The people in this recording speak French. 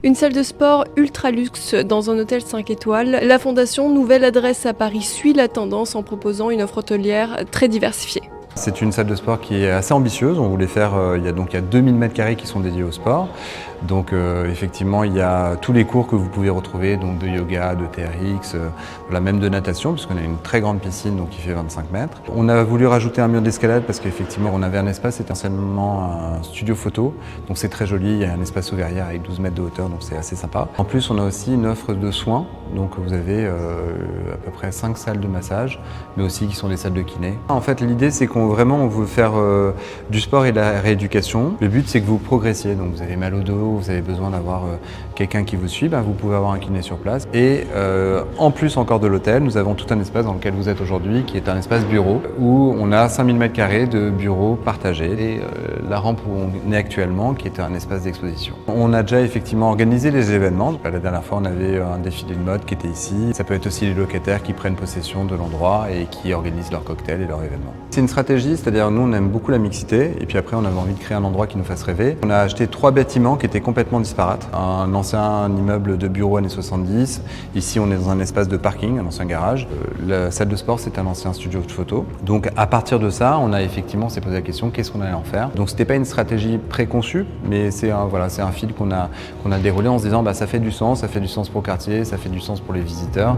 Une salle de sport ultra luxe dans un hôtel 5 étoiles, la fondation Nouvelle Adresse à Paris suit la tendance en proposant une offre hôtelière très diversifiée. C'est une salle de sport qui est assez ambitieuse. On voulait faire, il y a 2000 m² qui sont dédiés au sport. Donc effectivement, il y a tous les cours que vous pouvez retrouver, donc de yoga, de TRX, voilà, même de natation, puisqu'on a une très grande piscine donc qui fait 25 mètres. On a voulu rajouter un mur d'escalade parce qu'effectivement, on avait un espace, c'était essentiellement un studio photo. Donc c'est très joli, il y a un espace sous verrière avec 12 mètres de hauteur, donc c'est assez sympa. En plus, on a aussi une offre de soins. Donc vous avez à peu près 5 salles de massage, mais aussi qui sont des salles de kiné. En fait, l'idée, c'est qu'on veut faire du sport et de la rééducation. Le but, c'est que vous progressiez. Donc vous avez mal au dos, vous avez besoin d'avoir quelqu'un qui vous suit, vous pouvez avoir un kiné sur place. Et en plus encore de l'hôtel, nous avons tout un espace dans lequel vous êtes aujourd'hui, qui est un espace bureau, où on a 5000 m² de bureaux partagés. Et la rampe où on est actuellement, qui est un espace d'exposition. On a déjà effectivement organisé les événements. La dernière fois, on avait un défilé de mode qui était ici. Ça peut être aussi les locataires qui prennent possession de l'endroit et qui organisent leurs cocktails et leurs événements. C'est une stratégie, c'est-à-dire nous on aime beaucoup la mixité et puis après on avait envie de créer un endroit qui nous fasse rêver. On a acheté 3 bâtiments qui étaient complètement disparates. Un ancien immeuble de bureaux années 70. Ici on est dans un espace de parking, un ancien garage. La salle de sport c'est un ancien studio de photo. Donc à partir de ça, on a effectivement s'est posé la question qu'est-ce qu'on allait en faire. Donc c'était pas une stratégie préconçue, mais c'est un fil qu'on a déroulé en se disant ça fait du sens pour le quartier, ça fait du sens pour les visiteurs.